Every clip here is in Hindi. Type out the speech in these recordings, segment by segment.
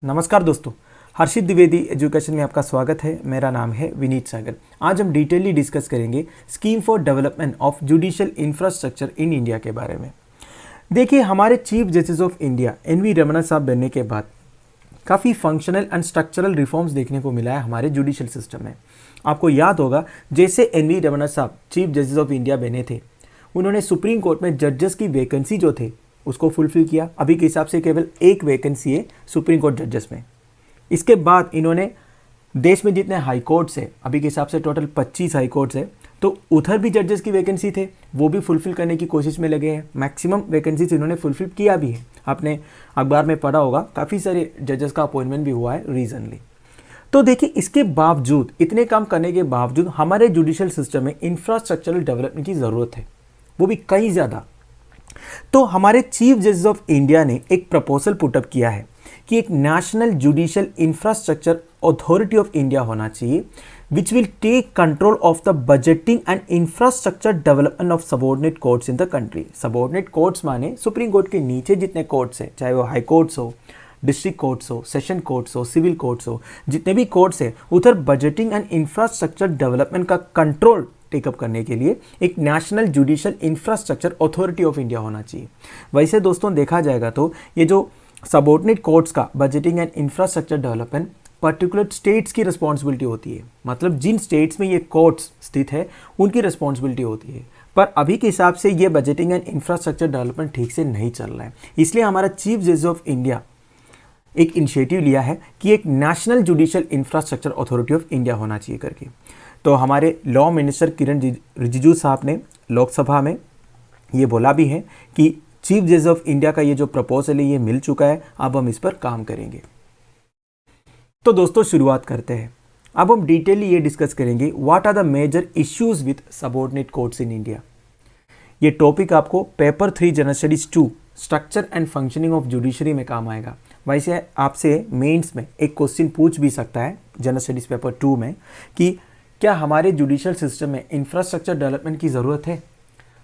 नमस्कार दोस्तों, हर्षित द्विवेदी एजुकेशन में आपका स्वागत है। मेरा नाम है विनीत सागर। आज हम डिटेली डिस्कस करेंगे scheme for development of judicial infrastructure in India के बारे में। देखिए, हमारे chief justice of India N V. Ramana साहब बनने के बाद काफ़ी फंक्शनल एंड स्ट्रक्चरल रिफॉर्म्स देखने को मिला है हमारे जुडिशियल सिस्टम में। आपको याद होगा, जैसे एन.वी. रमन्ना साहब चीफ जस्टिस ऑफ इंडिया बने थे, उन्होंने सुप्रीम कोर्ट में जजेस की वैकेंसी जो थे उसको फुलफिल किया। अभी के हिसाब से केवल एक वैकेंसी है सुप्रीम कोर्ट जजेस में। इसके बाद इन्होंने देश में जितने हाई कोर्ट्स है, अभी के हिसाब से टोटल 25 हाई कोर्ट्स है, तो उधर भी जजेस की वैकेंसी थे, वो भी फुलफिल करने की कोशिश में लगे हैं। मैक्सिमम वैकेंसीज इन्होंने फुलफिल किया भी है। आपने अखबार में पढ़ा होगा, काफ़ी सारे जजेस का अपॉइंटमेंट भी हुआ है रीजनली। तो देखिए, इसके बावजूद, इतने काम करने के बावजूद हमारे जुडिशियल सिस्टम में इंफ्रास्ट्रक्चरल डेवलपमेंट की ज़रूरत है, वो भी कई ज़्यादा। तो हमारे चीफ जस्टिस ऑफ इंडिया ने एक प्रपोजल पुटअप किया है कि एक national judicial infrastructure authority of India होना चाहिए, which will take control of the budgeting and infrastructure development of subordinate courts in the country. Subordinate courts माने सुप्रीम कोर्ट के नीचे जितने कोर्ट्स है, चाहे वो हाई कोर्ट्स हो, डिस्ट्रिक्ट कोर्ट्स हो, सेशन कोर्ट्स हो, सिविल कोर्ट्स हो, जितने भी कोर्ट्स है, उधर बजटिंग एंड इंफ्रास्ट्रक्चर डेवलपमेंट का कंट्रोल टेकअप करने के लिए एक national judicial infrastructure authority of India होना चाहिए। वैसे दोस्तों देखा जाएगा तो ये जो सबऑर्डिनेट कोर्ट्स का budgeting and infrastructure development particular states की रिस्पॉन्सिबिलिटी होती है, मतलब जिन स्टेट्स में ये कोर्ट्स स्थित है उनकी रिस्पॉन्सिबिलिटी होती है। पर अभी के हिसाब से ये बजटिंग एंड इंफ्रास्ट्रक्चर डेवलपमेंट ठीक से नहीं चल रहा है, इसलिए हमारा चीफ जस्टिस ऑफ इंडिया एक इनिशिएटिव लिया है कि एक national judicial infrastructure authority of India होना चाहिए करके। तो हमारे लॉ मिनिस्टर किरण रिजिजू साहब ने लोकसभा में ये बोला भी है कि चीफ जस्टिस ऑफ इंडिया का ये जो प्रपोजल है ये मिल चुका है, अब हम इस पर काम करेंगे। तो दोस्तों शुरुआत करते हैं। अब हम डिटेली ये डिस्कस करेंगे what are the major issues with subordinate courts in India. ये टॉपिक आपको paper 3 general studies 2 structure and functioning of judiciary में काम आएगा। वैसे आपसे मेंस में एक क्वेश्चन पूछ भी सकता है जनरल स्टडीज पेपर 2 में कि क्या हमारे जुडिशियल सिस्टम में इंफ्रास्ट्रक्चर डेवलपमेंट की ज़रूरत है।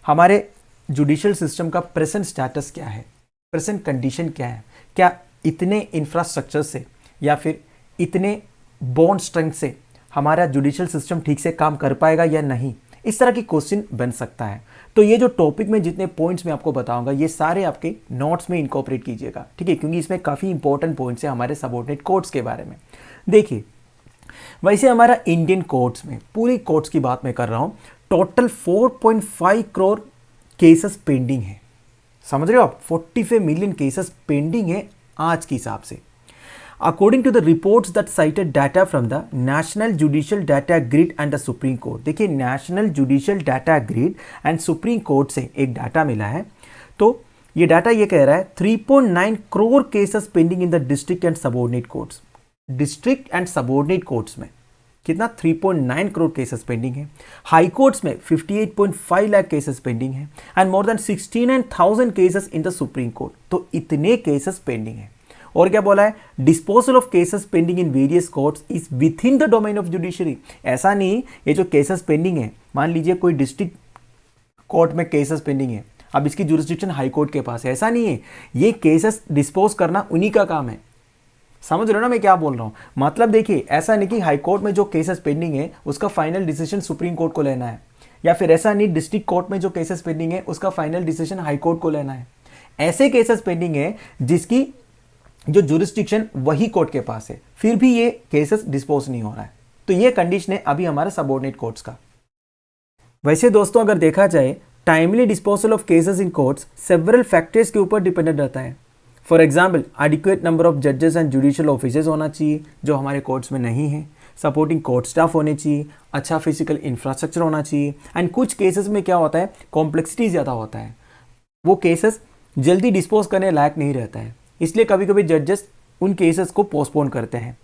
हमारे जुडिशियल सिस्टम का प्रेजेंट स्टेटस क्या है, प्रेजेंट कंडीशन क्या है, क्या इतने इंफ्रास्ट्रक्चर से या फिर इतने बॉन्ड स्ट्रेंथ से हमारा जुडिशियल सिस्टम ठीक से काम कर पाएगा या नहीं। इस तरह की क्वेश्चन बन सकता है। तो ये जो टॉपिक में जितने पॉइंट्स मैं आपको बताऊंगा ये सारे आपके नोट्स में इनकॉर्पोरेट कीजिएगा, ठीक है, क्योंकि इसमें काफ़ी इंपॉर्टेंट पॉइंट्स है हमारे सबऑर्डिनेट कोर्ट्स के बारे में। देखिए, वैसे हमारा इंडियन कोर्ट्स में, पूरी कोर्ट्स की बात मैं कर रहा हूँ, टोटल 4.5 करोड़ केसेस पेंडिंग है। समझ रहे हो आप, 45 मिलियन केसेस पेंडिंग है आज के हिसाब से, according to the reports that cited data from the National Judicial Data Grid and the Supreme Court. देखिए, National Judicial Data Grid and Supreme Court से एक डाटा मिला है। तो ये डाटा ये कह रहा है 3.9 crore cases pending in the district and subordinate courts. District and subordinate courts में कितना 3.9 करोड़ केसेस पेंडिंग है। हाई कोर्ट्स में 58.5 लाख केसेस पेंडिंग है and more than 69,000 cases in the Supreme court. तो इतने केसेस पेंडिंग है। और क्या बोला है, disposal of cases pending in various courts is with in the domain of judiciary. ऐसा नहीं, ये जो केसेस पेंडिंग है, मान लीजिए कोई डिस्ट्रिक्ट कोर्ट में केसेस पेंडिंग है, अब इसकी जुरिस्डिक्शन हाई कोर्ट के पास है, ऐसा नहीं है। ये केसेस डिस्पोज करना उन्हीं का काम है। समझ रहे हो ना मैं क्या बोल रहा हूं। मतलब देखिए, ऐसा नहीं कि हाई कोर्ट में जो केसेस पेंडिंग है उसका फाइनल डिसीजन सुप्रीम कोर्ट को लेना है, या फिर ऐसा नहीं डिस्ट्रिक्ट कोर्ट में जो केसेस पेंडिंग है उसका फाइनल डिसीजन हाई कोर्ट को लेना है। ऐसे केसेस पेंडिंग है जिसकी जो जुरिस्डिक्शन वही कोर्ट के पास है, फिर भी ये केसेस डिस्पोज नहीं हो रहा है। तो ये कंडीशन है अभी हमारे सबऑर्डिनेट कोर्ट्स का। वैसे दोस्तों अगर देखा जाए, timely disposal of cases in courts several factors के ऊपर डिपेंडेंट रहता है। For example, adequate number of जजेस एंड जुडिशियल ऑफिसर्स होना चाहिए जो हमारे कोर्ट्स में नहीं है, सपोर्टिंग कोर्ट स्टाफ होने चाहिए, अच्छा फिजिकल इंफ्रास्ट्रक्चर होना चाहिए। एंड कुछ केसेस में क्या होता है, कॉम्प्लेक्सिटी ज़्यादा होता है, वो केसेस जल्दी डिस्पोज करने लायक नहीं रहता है, इसलिए कभी कभी जजेस उन केसेस को पोस्टपोन करते हैं।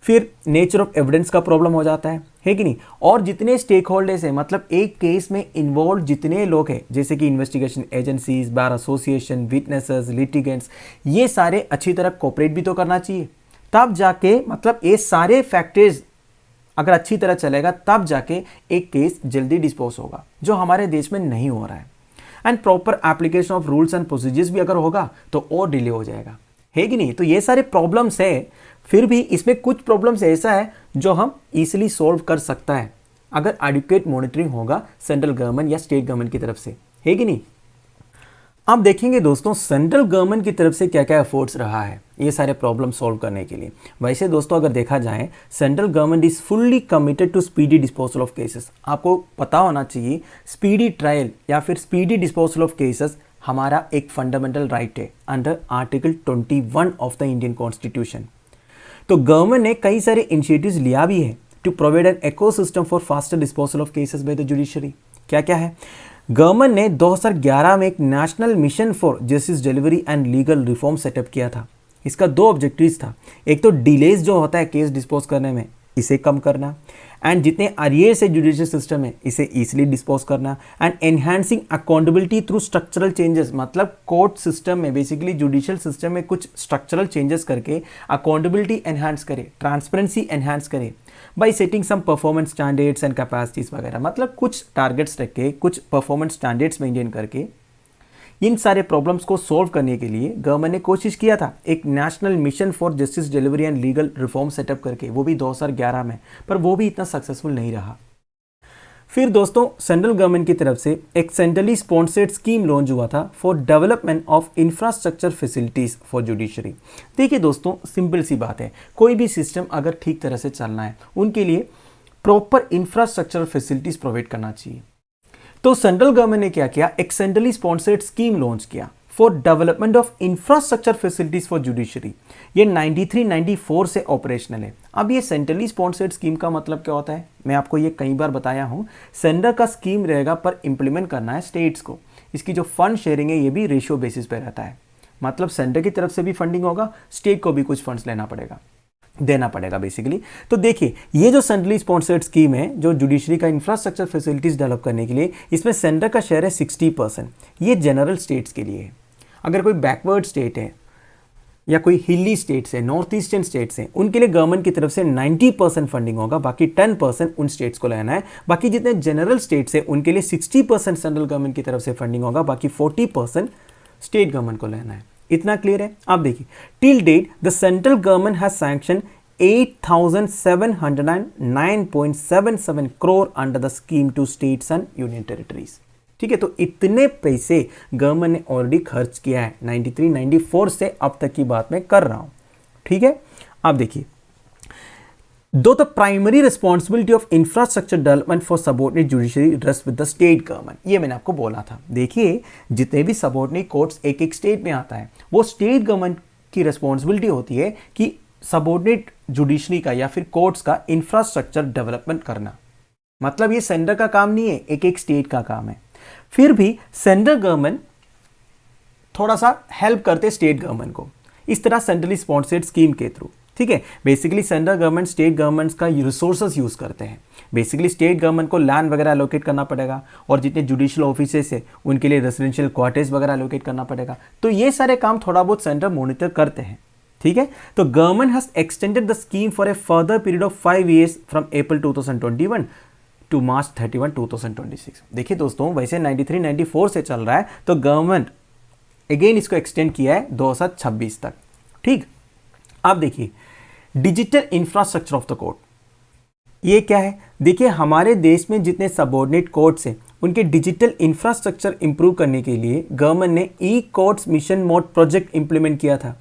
फिर नेचर ऑफ एविडेंस का प्रॉब्लम हो जाता है कि नहीं। और जितने स्टेक होल्डर्स हैं, मतलब एक केस में इन्वॉल्व जितने लोग हैं, जैसे कि investigation agencies, bar association, witnesses, litigants, ये सारे अच्छी तरह कोऑपरेट भी तो करना चाहिए, तब जाके, मतलब ये सारे फैक्टर्स अगर अच्छी तरह चलेगा तब जाके एक केस जल्दी डिस्पोज होगा, जो हमारे देश में नहीं हो रहा है। And proper application of rules and procedures भी अगर होगा तो और डिले हो जाएगा, है कि नहीं। तो ये सारे प्रॉब्लम्स है, फिर भी इसमें कुछ प्रॉब्लम्स ऐसा है जो हम इजीली सॉल्व कर सकता है अगर एडिक्वेट मॉनिटरिंग होगा सेंट्रल गवर्नमेंट या स्टेट गवर्नमेंट की तरफ से, है कि नहीं। अब देखेंगे दोस्तों सेंट्रल गवर्नमेंट की तरफ से क्या क्या एफर्ट्स रहा है ये सारे प्रॉब्लम सॉल्व करने के लिए। वैसे दोस्तों अगर देखा जाए central government is fully committed to speedy disposal of cases. आपको पता होना चाहिए स्पीडी ट्रायल या फिर स्पीडी डिस्पोजल ऑफ केसेस हमारा एक फंडामेंटल राइट है under article 21 of the Indian constitution. तो गवर्नमेंट ने कई सारे इनिशिएटिव्स लिया भी है to provide an ecosystem for faster disposal of cases by the judiciary. क्या क्या है, गवर्नमेंट ने 2011 में एक national mission for justice delivery and legal reform set up किया था। इसका दो ऑब्जेक्टिव्स था, एक तो डिलेज जो होता है केस डिस्पोज करने में इसे कम करना, एंड जितने अरियर से जुडिशियल सिस्टम है इसे इजीली डिस्पोज करना, and enhancing accountability through structural changes. मतलब कोर्ट सिस्टम में बेसिकली जुडिशियल सिस्टम में कुछ स्ट्रक्चरल चेंजेस करके अकाउंटेबिलिटी एनहांस करे, ट्रांसपेरेंसी एनहांस करे by setting some performance standards and capacities वगैरह। मतलब कुछ टारगेट्स रख के कुछ परफॉर्मेंस स्टैंडर्ड्स मेंटेन करके इन सारे प्रॉब्लम्स को सॉल्व करने के लिए गवर्नमेंट ने कोशिश किया था एक national mission for justice delivery and legal reform setup करके, वो भी 2011 में, पर वो भी इतना सक्सेसफुल नहीं रहा। फिर दोस्तों सेंट्रल गवर्नमेंट की तरफ से एक सेंट्रली स्पॉन्सर्ड स्कीम लॉन्च हुआ था for development of infrastructure facilities for judiciary. देखिए दोस्तों सिंपल सी बात है, कोई भी सिस्टम अगर ठीक तरह से चलना है उनके लिए प्रॉपर इंफ्रास्ट्रक्चर फैसिलिटीज प्रोवाइड करना चाहिए। तो सेंट्रल गवर्नमेंट ने क्या किया, एक सेंट्रली स्पॉन्सर्ड स्कीम लॉन्च किया for development of infrastructure facilities for judiciary. ये 93-94 से ऑपरेशनल है। अब ये सेंट्रली स्पॉन्सर्ड स्कीम का मतलब क्या होता है, मैं आपको ये कई बार बताया हूँ। सेंटर का स्कीम रहेगा पर इंप्लीमेंट करना है स्टेट्स को। इसकी जो फंड शेयरिंग है ये भी रेशियो बेसिस पे रहता है, मतलब सेंटर की तरफ से भी फंडिंग होगा, स्टेट को भी कुछ फंड्स देना पड़ेगा बेसिकली। तो देखिए ये जो सेंट्रली स्पॉन्सर्ड स्कीम है जो जुडिशरी का इंफ्रास्ट्रक्चर फैसिलिटीज डेवलप करने के लिए, इसमें सेंटर का शेयर है 60%। ये जनरल स्टेट्स के लिए है। अगर कोई बैकवर्ड स्टेट है या कोई हिली स्टेट्स है, नॉर्थ ईस्टर्न स्टेट्स हैं, उनके लिए गवर्नमेंट की तरफ से 90% फंडिंग होगा, बाकी 10% उन स्टेट्स को लेना है। बाकी जितने जनरल स्टेट्स हैं उनके लिए 60% सेंट्रल गवर्नमेंट की तरफ से फंडिंग होगा, बाकी 40% स्टेट गवर्नमेंट को लेना है। इतना क्लियर है। आप देखिए till date the central government has sanction 8,709.77 crore under the scheme to states and union territories. ठीक है, तो इतने पैसे गवर्नमेंट ने ऑलरेडी खर्च किया है 93-94 से अब तक की बात मैं कर रहा हूं। ठीक है, आप देखिए दो the primary responsibility of infrastructure development for subordinate judiciary rest with the state government. ये मैंने आपको बोला था। देखिए जितने भी सबऑर्डिनेट कोर्ट्स एक एक स्टेट में आता है वो स्टेट गवर्नमेंट की रिस्पॉन्सिबिलिटी होती है कि सबऑर्डिनेट जुडिशरी का या फिर कोर्ट्स का इंफ्रास्ट्रक्चर डेवलपमेंट करना। मतलब ये सेंटर का काम नहीं है, एक एक स्टेट का काम है। फिर भी सेंट्रल गवर्नमेंट थोड़ा सा हेल्प करते स्टेट गवर्नमेंट को इस तरह सेंट्रली स्पॉन्सर्ड स्कीम के थ्रू। ठीक है, basically central government state governments का रिसोर्सेज यूज करते हैं। बेसिकली स्टेट गवर्नमेंट को लैंड वगैरह एलोकेट करना पड़ेगा और जितने जुडिशियल ऑफिसेस है उनके लिए रेजिडेंशियल क्वार्टर्स वगैरह एलोकेट करना पड़ेगा। तो ये सारे काम थोड़ा बहुत सेंटर मॉनिटर करते हैं। ठीक है, तो government has extended the scheme for a further period of 5 years from April 2021 to March 31, 2026। देखिए दोस्तों वैसे 93-94 से चल रहा है, तो गवर्नमेंट अगेन इसको एक्सटेंड किया है 2026 तक। ठीक, आप देखिए digital infrastructure of the court, ये क्या है। देखिए हमारे देश में जितने सबऑर्डिनेट कोर्ट्स हैं उनके डिजिटल इंफ्रास्ट्रक्चर इंप्रूव करने के लिए गवर्नमेंट ने e courts mission mode project implement किया था।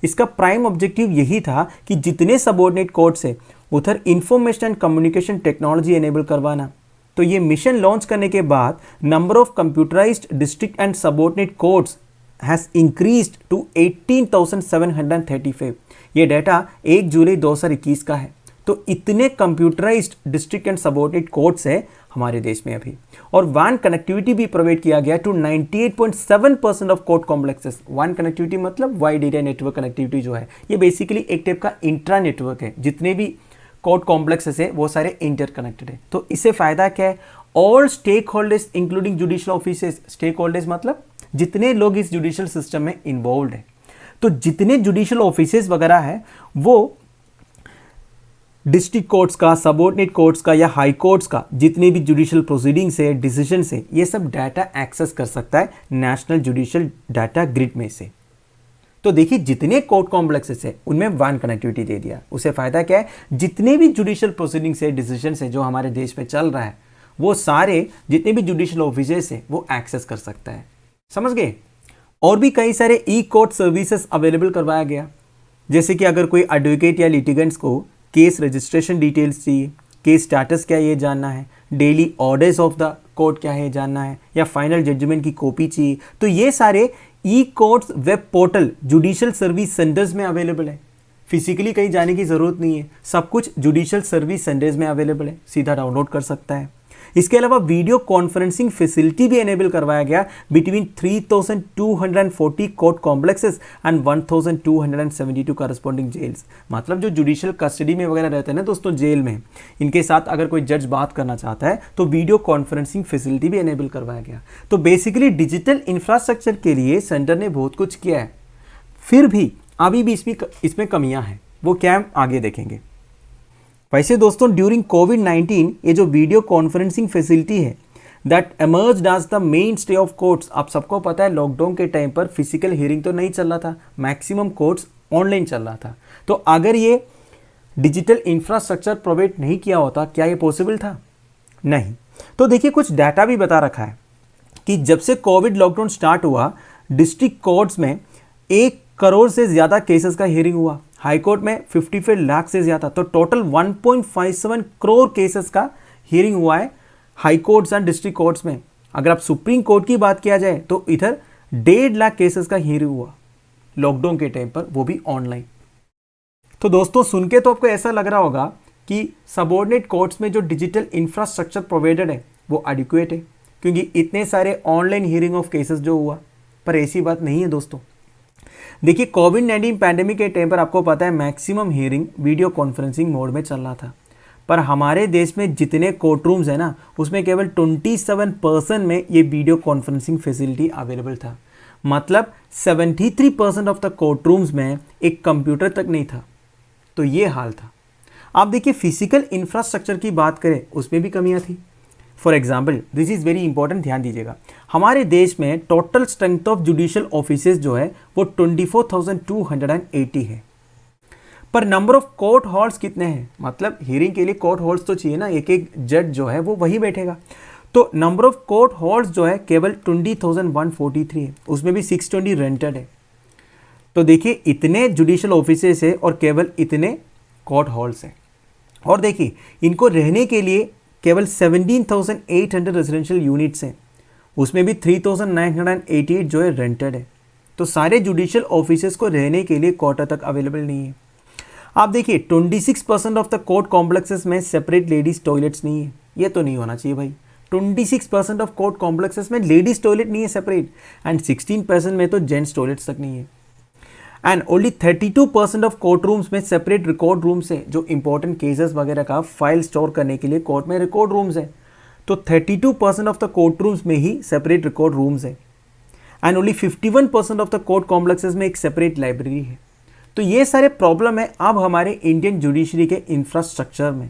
इसका प्राइम ऑब्जेक्टिव यही था कि जितने सबऑर्डिनेट कोर्ट्स हैं उधर information and communication technology enable करवाना। तो ये मिशन लॉन्च करने के बाद number of computerised district and subordinate courts has increased to 18,735। ये डाटा 1 जुलाई 2021 का है। तो इतने computerised district and subordinate courts है हमारे देश में अभी। और WAN कनेक्टिविटी भी प्रोवाइड किया गया to 98.7% of court complexes. WAN connectivity मतलब वाइड एरिया नेटवर्क कनेक्टिविटी जो है ये बेसिकली एक टाइप का इंट्रा नेटवर्क है। जितने भी कोर्ट कॉम्प्लेक्सेस है वो सारे इंटरकनेक्टेड है। तो इससे फायदा क्या है, all stakeholders including judicial offices. Stakeholders मतलब जितने लोग इस जुडिशियल सिस्टम में इन्वॉल्व है, तो जितने जुडिशियल ऑफिसेस वगैरह है वो डिस्ट्रिक्ट कोर्ट्स का, सबऑर्डिनेट कोर्ट्स का या हाई कोर्ट्स का जितने भी जुडिशियल प्रोसीडिंग्स है, डिसीजन है, ये सब डाटा एक्सेस कर सकता है नेशनल जुडिशियल डाटा ग्रिड में से। तो देखिए जितने कोर्ट कॉम्प्लेक्सेस है उनमें वन कनेक्टिविटी दे दिया। उसे फायदा क्या है, जितने भी जुडिशियल प्रोसीडिंग्स है, डिसीजन है जो हमारे देश में चल रहा है, वो सारे जितने भी जुडिशियल ऑफिसर्स है वो एक्सेस कर सकता है। समझ गए। और भी कई सारे ई कोर्ट सर्विसेज अवेलेबल करवाया गया, जैसे कि अगर कोई एडवोकेट या लिटिगेंट्स को केस रजिस्ट्रेशन डिटेल्स चाहिए, केस स्टेटस क्या ये जानना है, daily orders of the court क्या है जानना है, या फाइनल जजमेंट की कॉपी चाहिए, तो ये सारे e courts web portal judicial service centres में अवेलेबल है। फिजिकली कहीं जाने की ज़रूरत नहीं है, सब कुछ जुडिशियल सर्विस सेंटर्स में अवेलेबल है, सीधा डाउनलोड कर सकता है। इसके अलावा वीडियो कॉन्फ्रेंसिंग फैसिलिटी भी एनेबल करवाया गया between 3240 court complexes and 1272 corresponding jails. मतलब जो जुडिशियल कस्टडी में वगैरह रहते हैं ना दोस्तों जेल में, इनके साथ अगर कोई जज बात करना चाहता है तो वीडियो कॉन्फ्रेंसिंग फैसिलिटी भी एनेबल करवाया गया। तो बेसिकली डिजिटल इंफ्रास्ट्रक्चर के लिए सेंटर ने बहुत कुछ किया है, फिर भी अभी भी इसमें कमियां हैं। वो क्या हम आगे देखेंगे। वैसे दोस्तों ड्यूरिंग कोविड-19 ये जो वीडियो कॉन्फ्रेंसिंग फैसिलिटी है that emerged as the mainstay of courts. आप सबको पता है लॉकडाउन के टाइम पर फिजिकल हियरिंग तो नहीं चल रहा था, मैक्सिमम कोर्ट्स ऑनलाइन चल रहा था। तो अगर ये डिजिटल इंफ्रास्ट्रक्चर प्रोवाइड नहीं किया होता, क्या ये पॉसिबल था? नहीं। तो देखिए कुछ डाटा भी बता रखा है कि जब से कोविड लॉकडाउन स्टार्ट हुआ, डिस्ट्रिक्ट कोर्ट्स में 1 करोड़ से ज़्यादा केसेस का हियरिंग हुआ, हाई कोर्ट में 55 लाख से ज़्यादा, तो टोटल 1.57 करोड़ केसेस का हियरिंग हुआ है high courts and district courts में। अगर आप सुप्रीम कोर्ट की बात किया जाए तो इधर 1.5 लाख केसेस का हियरिंग हुआ लॉकडाउन के टाइम पर, वो भी ऑनलाइन। तो दोस्तों सुन के तो आपको ऐसा लग रहा होगा कि सबऑर्डिनेट कोर्ट्स में जो डिजिटल इंफ्रास्ट्रक्चर प्रोवाइडेड है वो एडिक्वेट है, क्योंकि इतने सारे ऑनलाइन हियरिंग ऑफ केसेस जो हुआ, पर ऐसी बात नहीं है दोस्तों। देखिए कोविड-19 पैंडेमिक के टाइम पर आपको पता है maximum hearing video conferencing mode में चल रहा था, पर हमारे देश में जितने कोर्ट रूम्स है ना उसमें केवल 27% में ये वीडियो कॉन्फ्रेंसिंग फैसिलिटी अवेलेबल था। मतलब 73% ऑफ द कोर्ट रूम्स में एक कंप्यूटर तक नहीं था। तो ये हाल था। आप देखिए फिजिकल इंफ्रास्ट्रक्चर की बात करें उसमें भी कमियां थी। For example this is very important, ध्यान दीजिएगा। हमारे देश में total strength of judicial offices जो है वो 24,280 है, पर नंबर ऑफ कोर्ट हॉल्स कितने हैं? मतलब हियरिंग के लिए कोर्ट हॉल्स तो चाहिए ना, एक एक जज जो है वो वही बैठेगा। तो नंबर ऑफ कोर्ट हॉल्स जो है केवल 20,143 है, उसमें भी 620 रेंटेड है। तो देखिए इतने जुडिशियल ऑफिसेज है और केवल इतने कोर्ट हॉल्स हैं। और देखिए इनको रहने के लिए केवल 17,800 रेजिडेंशियल यूनिट्स हैं, उसमें भी 3,988 जो है रेंटेड है। तो सारे जुडिशियल ऑफिसेस को रहने के लिए क्वार्टर तक अवेलेबल नहीं है। आप देखिए 26% ऑफ द कोर्ट कॉम्प्लेक्सेस में सेपरेट लेडीज टॉयलेट्स नहीं है। ये तो नहीं होना चाहिए भाई। 26% ऑफ कोर्ट कॉम्प्लेक्सेस में लेडीज टॉयलेट नहीं है सेपरेट, एंड 16% में तो जेंट्स टॉयलेट्स तक नहीं है। And only 32% of court rooms में सेपरेट रिकॉर्ड रूम्स है, जो इंपॉर्टेंट केसेस वगैरह का फाइल स्टोर करने के लिए कोर्ट में रिकॉर्ड रूम्स है। तो 32% ऑफ द कोर्ट रूम्स में ही सेपरेट रिकॉर्ड रूम्स है, and only 51% of the court complexes में एक सेपरेट लाइब्रेरी है। तो ये सारे प्रॉब्लम है अब हमारे इंडियन जुडिशरी के इंफ्रास्ट्रक्चर में,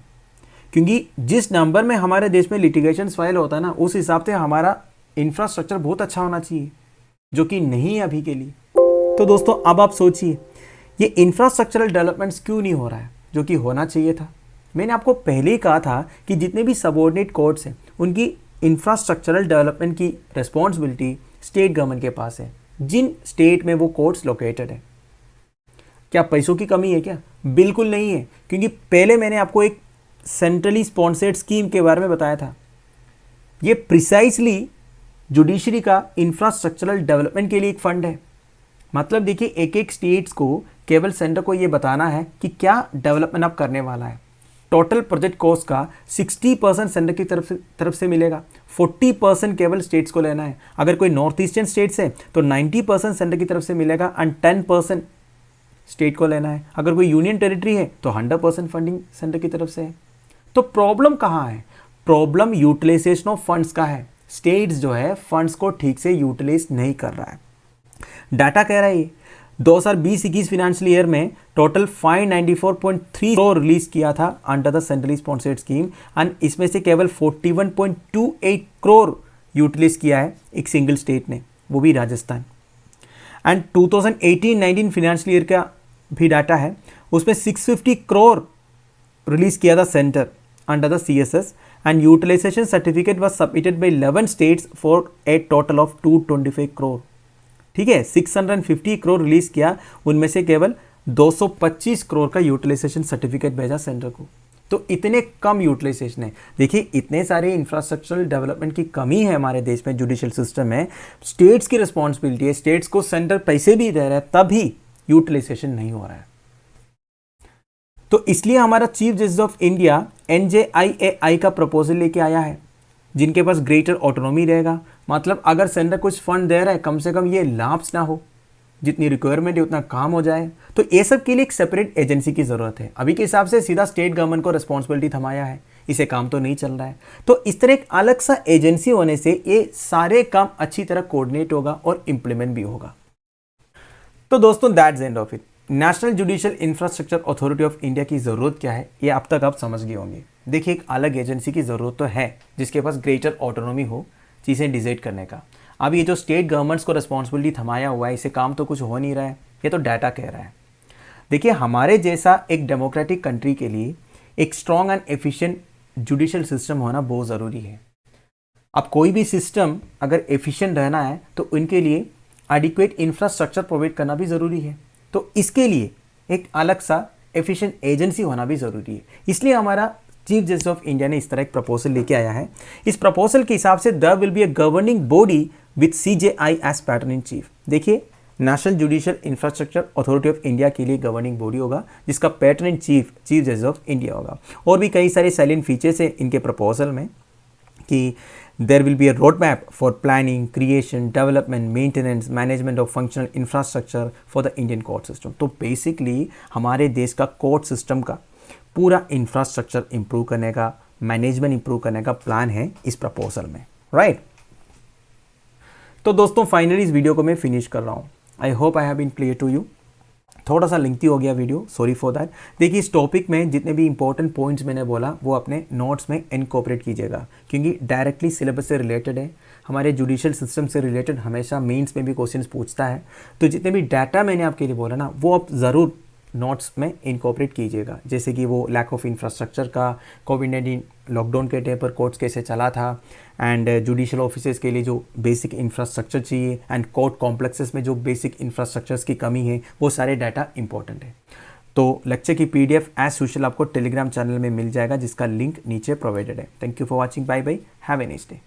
क्योंकि जिस नंबर में हमारे देश में लिटिगेशन फाइल होता है ना, उस हिसाब से हमारा इंफ्रास्ट्रक्चर बहुत अच्छा होना चाहिए, जो कि नहीं है अभी के लिए। तो दोस्तों अब आप सोचिए ये इंफ्रास्ट्रक्चरल डेवलपमेंट्स क्यों नहीं हो रहा है जो कि होना चाहिए था। मैंने आपको पहले ही कहा था कि जितने भी सबऑर्डिनेट कोर्ट्स हैं उनकी इंफ्रास्ट्रक्चरल डेवलपमेंट की रिस्पॉन्सिबिलिटी स्टेट गवर्नमेंट के पास है, जिन स्टेट में वो कोर्ट्स लोकेटेड है। क्या पैसों की कमी है क्या? बिल्कुल नहीं है, क्योंकि पहले मैंने आपको एक सेंट्रली स्पॉन्सर्ड स्कीम के बारे में बताया था। ये प्रिसाइसली जुडिशरी का इंफ्रास्ट्रक्चरल डेवलपमेंट के लिए एक फंड है। मतलब देखिए एक एक स्टेट्स को केवल सेंटर को ये बताना है कि क्या डेवलपमेंट अब करने वाला है। टोटल प्रोजेक्ट कॉस्ट का 60% सेंटर की तरफ से मिलेगा, 40% केवल स्टेट्स को लेना है। अगर कोई नॉर्थ ईस्टर्न स्टेट्स है तो 90% सेंटर की तरफ से मिलेगा एंड 10% स्टेट को लेना है। अगर कोई यूनियन टेरिटरी है तो 100% फंडिंग सेंटर की तरफ से है। तो प्रॉब्लम कहाँ है? प्रॉब्लम यूटिलाइजेशन ऑफ फंड्स का है। स्टेट्स जो है फंड्स को ठीक से यूटिलाइज नहीं कर रहा है। डाटा कह रहा है 2020-21 फाइनेंशियल ईयर में टोटल 594.3 करोड़ रिलीज किया था under the centrally sponsored scheme, and इसमें से केवल 41.28 करोड़ यूटिलाइज किया है एक सिंगल स्टेट ने, वो भी राजस्थान। एंड 2018-19 फाइनेंशियल ईयर का भी डाटा है, उसमें 650 करोड़ रिलीज किया था centre under the CSS and utilisation certificate was submitted by 11 states for a total of 225 crore. ठीक है, 650 करोड़ रिलीज किया, उनमें से केवल 225 करोड़ का यूटिलाइजेशन सर्टिफिकेट भेजा सेंटर को। तो इतने कम यूटिलाइजेशन है। देखिए, इतने सारे इंफ्रास्ट्रक्चरल डेवलपमेंट की कमी है हमारे देश में, जुडिशियल सिस्टम में स्टेट्स की रिस्पॉन्सिबिलिटी है, स्टेट्स को सेंटर पैसे भी दे रहा है, तभी यूटिलाइजेशन नहीं हो रहा है। तो इसलिए हमारा chief justice of India NJIAI का प्रपोजल लेके आया है, जिनके पास ग्रेटर ऑटोनॉमी रहेगा। मतलब अगर सेंटर कुछ फंड दे रहा है, कम से कम ये लाप्स ना हो, जितनी रिक्वायरमेंट है उतना काम हो जाए। तो ये सब के लिए एक सेपरेट एजेंसी की ज़रूरत है। अभी के हिसाब से सीधा स्टेट गवर्नमेंट को रिस्पॉन्सिबिलिटी थमाया है, इसे काम तो नहीं चल रहा है। तो इस तरह एक अलग सा एजेंसी होने से ये सारे काम अच्छी तरह कोऑर्डिनेट होगा और इम्प्लीमेंट भी होगा। तो दोस्तों, that's end of it. National judicial infrastructure authority of India की ज़रूरत क्या है, ये अब तक आप समझ गए होंगे। देखिए, एक अलग एजेंसी की ज़रूरत तो है, जिसके पास ग्रेटर ऑटोनॉमी हो चीज़ें डिसाइड करने का। अब ये जो स्टेट गवर्नमेंट्स को रिस्पॉन्सिबिलिटी थमाया हुआ है, इसे काम तो कुछ हो नहीं रहा है, ये तो डाटा कह रहा है। देखिए, हमारे जैसा एक डेमोक्रेटिक कंट्री के लिए एक strong and efficient judicial system होना बहुत ज़रूरी है। अब कोई भी सिस्टम अगर एफिशिएंट रहना है तो उनके लिए एडिक्वेट इंफ्रास्ट्रक्चर प्रोवाइड करना भी ज़रूरी है। तो इसके लिए एक अलग सा एफिशिएंट एजेंसी होना भी ज़रूरी है। इसलिए हमारा चीफ जस्टिस ऑफ इंडिया ने इस तरह एक प्रपोजल लेके आया है। इस प्रपोजल के हिसाब से there will be a governing body with CJI as patron in chief. देखिए, National judicial infrastructure authority of India के लिए गवर्निंग बॉडी होगा, जिसका patron in chief Chief justice of India होगा। और भी कई सारे साइलेंट फीचर्स है इनके प्रपोजल में कि there will be a roadmap for planning, creation, development, maintenance, management of functional infrastructure for the Indian court system। तो बेसिकली हमारे देश का कोर्ट सिस्टम का पूरा इंफ्रास्ट्रक्चर इंप्रूव करने का, मैनेजमेंट इंप्रूव करने का प्लान है इस प्रपोजल में, राइट। तो दोस्तों, फाइनली इस वीडियो को मैं फिनिश कर रहा हूँ। I hope I have been clear to you. थोड़ा सा लेंथी हो गया वीडियो, सॉरी फॉर दैट। देखिए, इस टॉपिक में जितने भी इंपॉर्टेंट पॉइंट्स मैंने बोला वो अपने नोट्स में इनकॉर्पोरेट कीजिएगा, क्योंकि डायरेक्टली सिलेबस से रिलेटेड है, हमारे जुडिशियल सिस्टम से रिलेटेड हमेशा मेंस में भी क्वेश्चंस पूछता है। तो जितने भी डाटा मैंने आपके लिए बोला ना, वो आप ज़रूर नोट्स में इनकॉर्पोरेट कीजिएगा। जैसे कि वो लैक ऑफ इंफ्रास्ट्रक्चर का, कोविड-19 लॉकडाउन के टाइम पर कोर्ट्स कैसे चला था, एंड जुडिशियल ऑफिसर्स के लिए जो बेसिक इंफ्रास्ट्रक्चर चाहिए, एंड कोर्ट कॉम्प्लेक्सेस में जो बेसिक इंफ्रास्ट्रक्चर्स की कमी है, वो सारे डाटा इंपॉर्टेंट है। तो लेक्चर की PDF एज यूजुअल आपको टेलीग्राम चैनल में मिल जाएगा, जिसका लिंक नीचे प्रोवाइडेड है। Thank you for watching, bye bye, have a nice day.